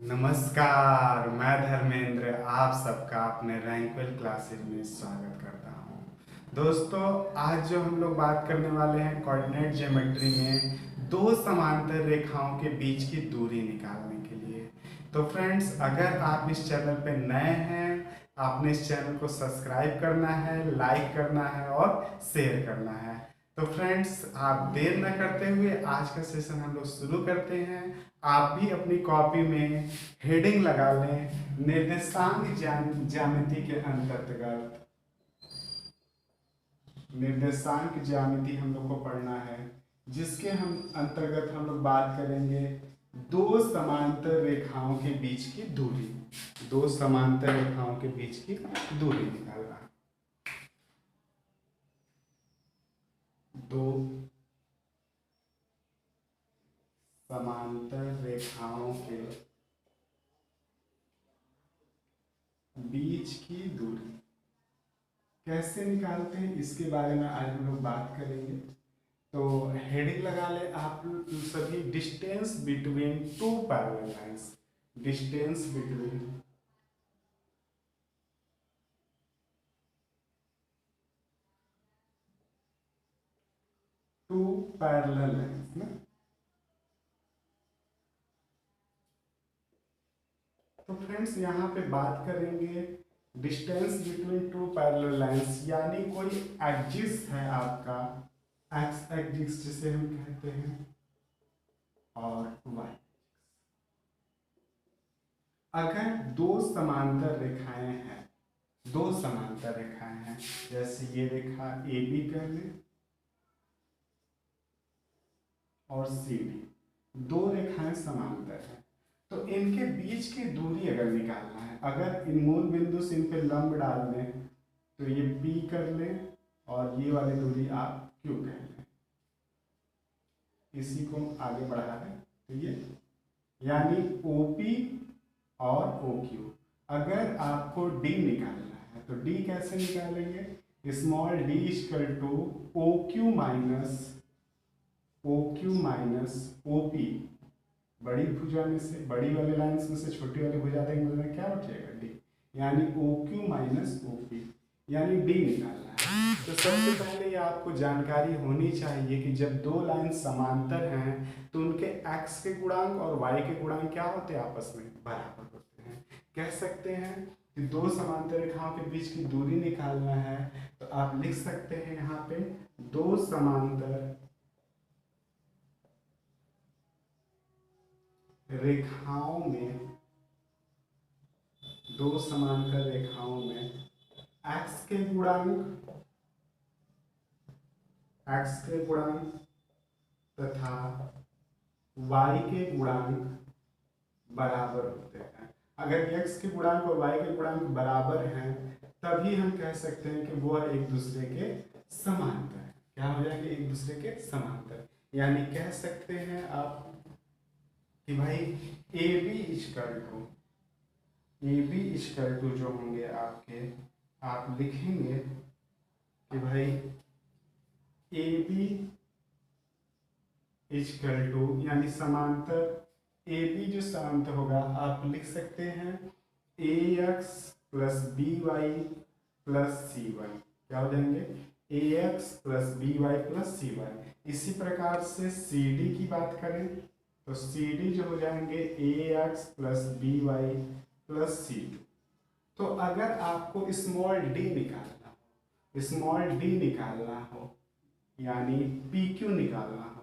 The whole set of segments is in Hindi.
नमस्कार। मैं धर्मेंद्र आप सबका अपने रैंकवेल क्लासेज में स्वागत करता हूँ। दोस्तों, आज जो हम लोग बात करने वाले हैं कोऑर्डिनेट ज्योमेट्री में दो समांतर रेखाओं के बीच की दूरी निकालने के लिए। तो फ्रेंड्स, अगर आप इस चैनल पे नए हैं, आपने इस चैनल को सब्सक्राइब करना है, लाइक करना है और शेयर करना है। तो फ्रेंड्स, आप देर न करते हुए आज का सेशन हम लोग शुरू करते हैं। आप भी अपनी कॉपी में हेडिंग लगा लें, निर्देशांक ज्यामिति के अंतर्गत। निर्देशांक ज्यामिति हम लोग को पढ़ना है, जिसके हम अंतर्गत हम लोग बात करेंगे दो समांतर रेखाओं के बीच की दूरी। दो समांतर रेखाओं के बीच की दूरी निकालना। दो समांतर रेखाओं के बीच की दूरी कैसे निकालते हैं, इसके बारे में आज हम लोग बात करेंगे। तो हेडिंग लगा ले आप सभी, distance between two parallel lines. Distance between two parallel lines ना। तो फ्रेंड्स, यहाँ पे बात करेंगे distance between two parallel lines, यानी कोई एक्सिस है आपका, एक्स एक्सिस जिसे हम कहते हैं, और वाई। अगर दो समांतर रेखाएं हैं, दो समांतर रेखाएं हैं, जैसे ये रेखा ए बी कर ले और सी डी, दो रेखाएं समांतर हैं, तो इनके बीच की दूरी अगर निकालना है, अगर इन मूल बिंदु से इन पे लंब डाल दें, तो ये पी कर लें और ये वाली दूरी आप क्यू कर लें। इसी को आगे बढ़ा दें तो ये, यानी OP और OQ। अगर आपको D निकालना है तो D कैसे निकालेंगे? Small d equal to OQ minus OP। बड़ी भुजा में से, बड़ी वाले लाइंस में से छोटी वाली भुजा देंगे तो क्या बचेगा? D। यानी OQ माइनस OP, यानी D निकालना है। तो सबसे पहले ये आपको जानकारी होनी चाहिए कि जब दो लाइन समांतर हैं तो उनके x के गुणांक और y के गुणांक क्या होते हैं? आपस में बराबर होते हैं। कह सकते हैं कि दो समांतर रेखाओं के बीच की दूरी निकालना है, तो आप लिख सकते हैं यहाँ पे दो समांतर रेखाओं में, दो समांतर रेखाओं में x के गुणांक, तथा y के गुणांक बराबर होते हैं। अगर x के गुणांक और y के गुणांक बराबर हैं, तभी हम कह सकते हैं कि वो एक दूसरे के समांतर है। क्या हो जाएंगे? एक दूसरे के समांतर। यानी कह सकते हैं आप कि भाई ए बी इक्वल टू जो होंगे आपके, आप लिखेंगे कि भाई ए बी इक्वल टू, यानी समांतर ए बी जो समांतर होगा, आप लिख सकते हैं A X plus B Y plus C Y. क्या हो जाएंगे? A X plus B Y plus C Y. इसी प्रकार से सी डी की बात करें तो सी डी जो हो जाएंगे A X plus B Y plus C D. तो अगर आपको स्मॉल डी निकालना हो, यानी पी क्यू निकालना हो,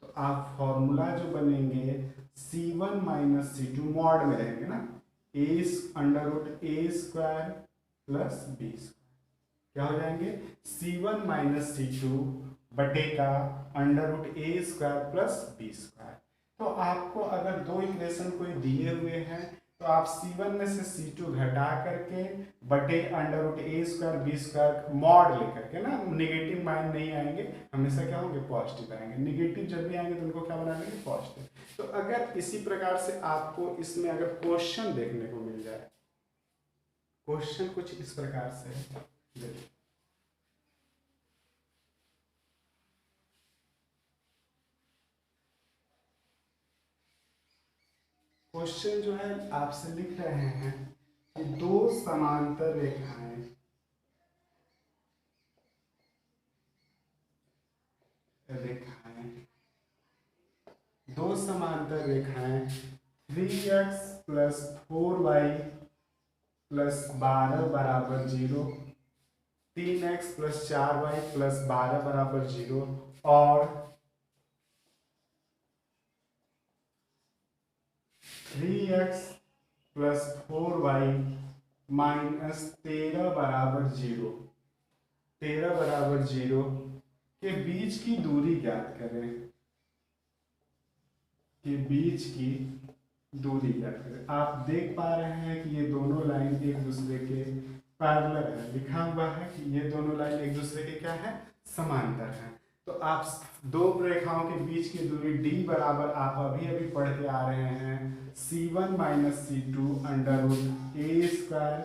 तो आप फॉर्मूला जो बनेंगे C1 माइनस C2, मॉड में रहेंगे ना, A under root A square plus B square. क्या हो जाएंगे? C1 माइनस C2 बटे का under root A square plus B square. तो आपको अगर दो इक्वेशन कोई दिए हुए हैं, तो आप C1 में से C2 घटा करके बटे under root A square B square mod लेकर के ना, नेगेटिव मान नहीं आएंगे, हमेशा क्या होंगे? पॉजिटिव आएंगे। नेगेटिव जब भी आएंगे तो उनको क्या बना देंगे? पॉजिटिव। तो अगर इसी प्रकार से आपको इसमें अगर क्वेश्चन देखने को मिल जाए, क्वेश्चन कुछ इस प्रकार से है, देखिए क्वेश्चन जो है आपसे लिख रहे हैं कि दो समांतर रेखाएं 3x प्लस 4y प्लस 12 बराबर 0, 3x प्लस 4y प्लस 12 बराबर 0 और 3x प्लस 4y माइनस 13 बराबर 0, 13 बराबर 0 के बीच की दूरी ज्ञात करें, आप देख पा रहे हैं कि ये दोनों लाइन एक दूसरे के पैरेलल है, लिखा हुआ है कि ये दोनों लाइन एक दूसरे के क्या है, समांतर है। तो आप दो रेखाओं के बीच की दूरी d बराबर आप अभी पढ़ के आ रहे हैं c1 minus c2 under root A square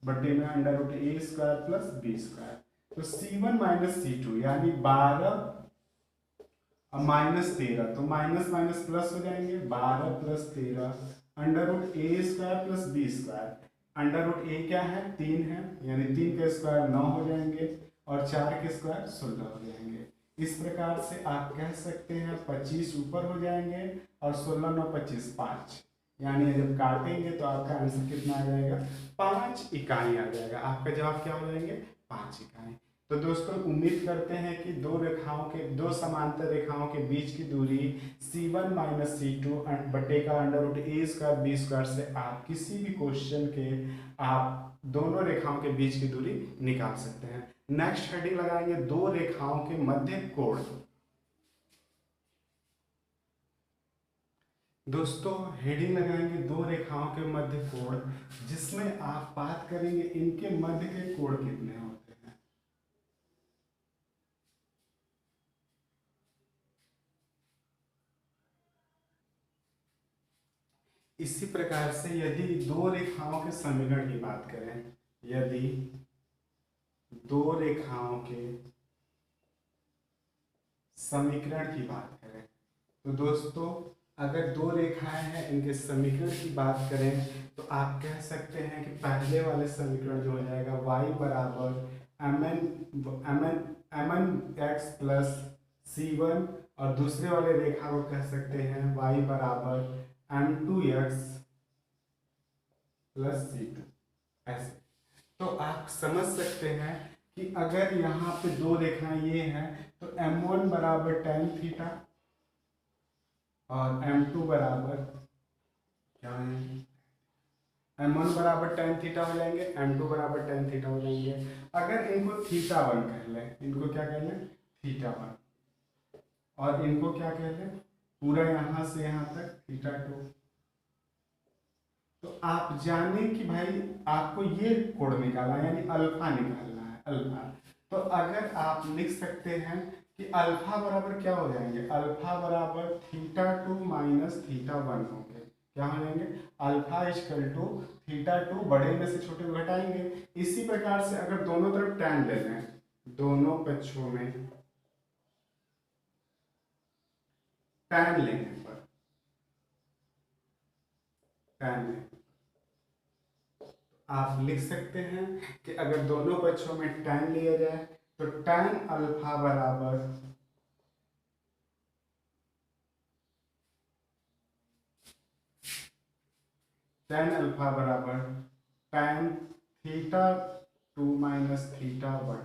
बटे में under root A square plus B square. तो c1 माइनस c2 यानी 12 माइनस 13, तो माइनस माइनस प्लस हो जाएंगे, 12 plus 13 under root A square plus B square. Under root A क्या है, 3 है, यानी 3 के स्क्वायर 9 हो जाएंगे और 4 के स्क्वायर 16 हो जाएंगे। इस प्रकार से आप कह सकते हैं 25 ऊपर हो जाएंगे और 16 9 25 5, यानी जब काटेंगे तो आपका आंसर कितना आ जाएगा, 5 इकाई आ जाएगा। आपका जवाब क्या हो जाएंगे, 5 इकाई। तो दोस्तों उम्मीद करते हैं कि दो समांतर रेखाओं के बीच की दूरी c1 माइनस c2 बटे का under root A square B square से आप किसी भी क्वेश्चन के आप दोनों रेखाओं के बीच की दूरी निकाल सकते हैं। नेक्स्ट हेडिंग लगाएंगे दो रेखाओं के मध्य कोण। दोस्तों हेडिंग लगाएंगे दो रेखाओं के मध्य कोण, जिसमें आप बात करेंगे इनके मध्य के कोण कितने होते हैं। इसी प्रकार से यदि दो रेखाओं के समीकरण की बात करें, यदि दो रेखाओं के समीकरण की बात करें तो दोस्तों अगर दो रेखाएं हैं इनके समीकरण की बात करें तो आप कह सकते हैं कि पहले वाले समीकरण जो हो जाएगा y बराबर mn x प्लस c1 और दूसरे वाले रेखा को कह सकते हैं y बराबर m2x प्लस c2। ऐसे तो आप समझ सकते हैं कि अगर यहाँ पे दो रेखाएं ये हैं तो m1 बराबर tan थीटा और m2 बराबर क्या है, m1 बराबर tan थीटा हो जाएंगे, m2 बराबर tan थीटा हो जाएंगे। अगर इनको थीटा 1 कह लें, इनको क्या कह लें, थीटा 1, और इनको क्या कह लें, पूरा यहाँ से यहाँ तक थीटा 2। तो आप जाने कि भाई आपको ये कोण निकालना है, यानी अल्फा निकालना है, अल्फा। तो अगर आप लिख सकते हैं कि अल्फा बराबर क्या हो जाएंगे, अल्फा बराबर थीटा 2 माइनस थीटा 1 होंगे। क्या हो जाएंगे, अल्फा इक्वल टू थीटा 2, बड़े में से छोटे को घटाएंगे। इसी प्रकार से अगर दोनों तरफ tan ले लें, दोनों पक्षों में tan लेने पर आप लिख सकते हैं कि अगर दोनों पक्षों में tan लिया जाए तो tan अल्फा बराबर tan theta 2 minus theta 1,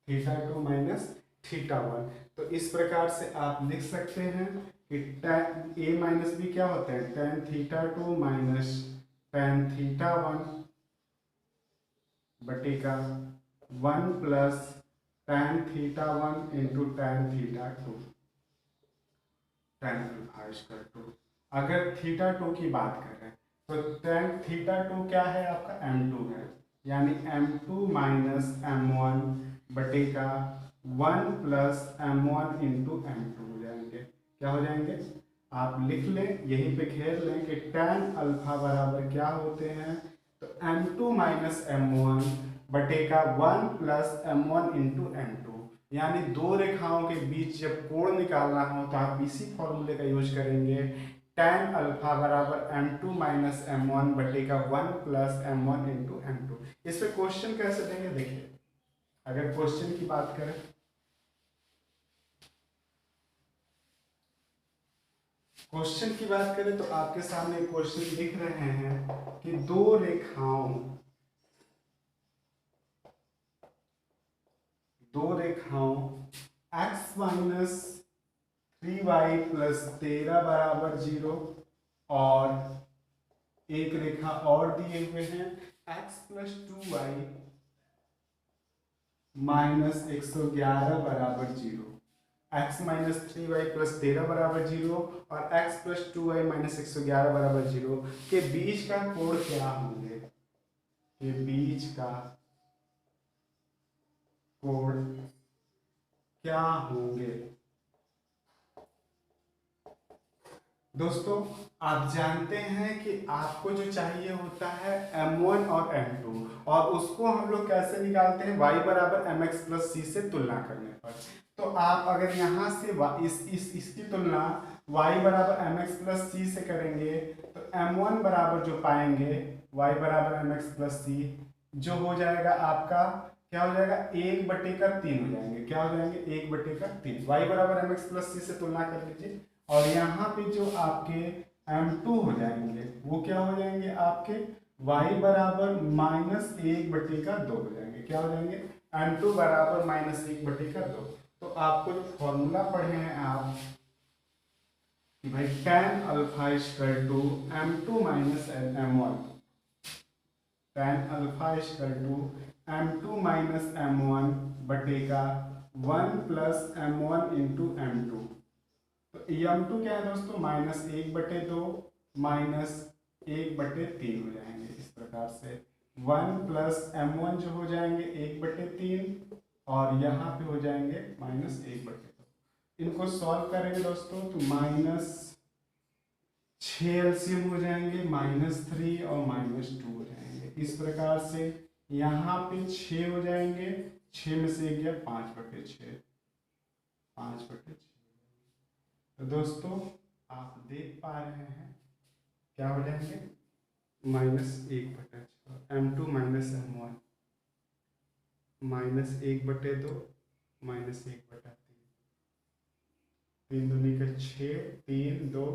theta 2 minus theta 1। तो इस प्रकार से आप लिख सकते हैं कि tan a माइनस b क्या होता है, tan theta 2 minus tan theta 1 बटे का 1 plus tan theta 1 into tan theta 2, tan alpha equal to, अगर थीटा 2 की बात करें तो tan थीटा 2 क्या है आपका, m2 है, यानी m2 माइनस m1 बटे का 1 प्लस m1 इंटू m2 हो जाएंगे। क्या हो जाएंगे, आप लिख लें, यहीं पे घेर लें कि tan अल्फा बराबर क्या होते हैं, तो m2 माइनस m1 बटे का 1 प्लस m1 इंटू m2। यानी दो रेखाओं के बीच जब कोण निकालना हो तो आप इसी फॉर्मूले का यूज करेंगे, tan अल्फा बराबर m2 माइनस m1 बटे का 1 प्लस m1 इंटू m2। इस पे क्वेश्चन कैसे देंगे देखिए, अगर क्वेश्चन की बात करें, क्वेश्चन की बात करें तो आपके सामने क्वेश्चन दिख रहे हैं कि दो रेखाओं x माइनस 3y प्लस 13 बराबर 0 और एक रेखा और दिए हुए हैं x प्लस 2y माइनस 111 बराबर 0। x माइनस 3y प्लस 13 बराबर 0 और x प्लस 2y माइनस 111 बराबर 0 के बीच का कोण क्या होंगे, के बीच का कोण क्या होंगे। दोस्तों आप जानते हैं कि आपको जो चाहिए होता है m1 और m2, और उसको हम लोग कैसे निकालते हैं, y बराबर mx प्लस c से तुलना करने पर। तो आप अगर यहाँ से इसकी तुलना y बराबर mx प्लस c से करेंगे तो m1 बराबर जो पाएंगे y बराबर mx प्लस c जो हो जाएगा आपका, क्या हो जाएगा, 1/3 हो जाएंगे। क्या हो जाएंगे, 1/3। y बराबर mx प्लस c से तुलना कर लीजिए, और यहाँ पे जो आपके m2 हो जाएंगे वो क्या हो जाएंगे, आपके y बराबर माइनस 1/2 हो जाएंगे। क्या हो जाएंगे, m2 बराबर माइनस 1/2। तो आपको जो फॉर्मूला पढ़े हैं आप कि भाई tan alpha equal to m2 minus m1, tan alpha equal to m2 minus m1 बटे का 1 प्लस m1 इंटू m2। तो m2 क्या है दोस्तों, -1/2 माइनस 1/3 हो जाएंगे। इस प्रकार से 1 प्लस m1 जो हो जाएंगे 1/3 और यहाँ पे हो जाएंगे -1/2। इनको सॉल्व करेंगे दोस्तों तो -6 एलसीएम हो जाएंगे, -3 और -2 हो जाएंगे। इस प्रकार से यहाँ पे 6 हो जाएंगे, 6 में से गया 5/6, 5/6। तो दोस्तों आप देख पा रहे हैं क्या हो जाएंगे, -1/6 m2 माइनस m1 -1/2 -1/3, 3 दूनी का 6, 3 2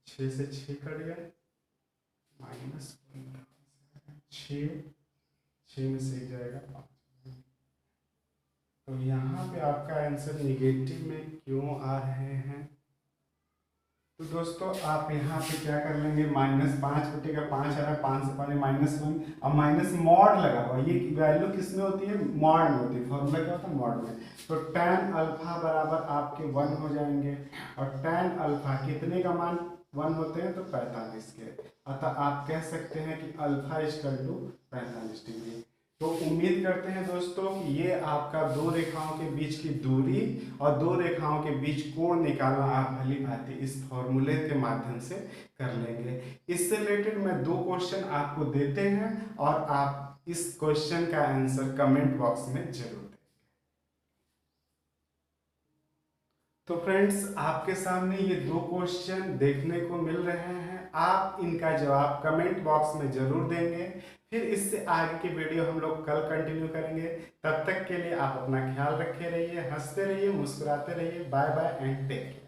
6 से 6 कट गए, -6, 6 में से जाएगा 5। तो यहाँ पे आपका आंसर निगेटिव में क्यों आ रहे हैं। तो दोस्तों आप यहाँ पे क्या कर लेंगे, -5/5 आ रहा है, 5 से 5 -1, अब माइनस मॉड लगा हुआ, ये वैल्यू किस में होती है, मॉड में होती है। फॉर्मूला क्या होता है, मॉड में। तो tan अल्फा बराबर आपके 1 हो जाएंगे, और tan अल्फा कितने का मान 1 होते हैं, तो 45 के। अतः आप कह सकते हैं कि अल्फा इक्वल टू 45 डिग्री। तो उम्मीद करते हैं दोस्तों कि ये आपका दो रेखाओं के बीच की दूरी और दो रेखाओं के बीच कोण निकालना आप भली भांति इस फॉर्मूले के माध्यम से कर लेंगे। इससे रिलेटेड मैं 2 क्वेश्चन आपको देते हैं और आप इस क्वेश्चन का आंसर कमेंट बॉक्स में जरूर दें। तो फ्रेंड्स आपके सामने ये 2 क्वेश्चन देखने को मिल रहे हैं, आप इनका जवाब कमेंट बॉक्स में जरूर देंगे। फिर इससे आगे की वीडियो हम लोग कल कंटिन्यू करेंगे। तब तक के लिए आप अपना ख्याल रखे रहिए, हंसते रहिए, मुस्कुराते रहिए। Bye bye and take care.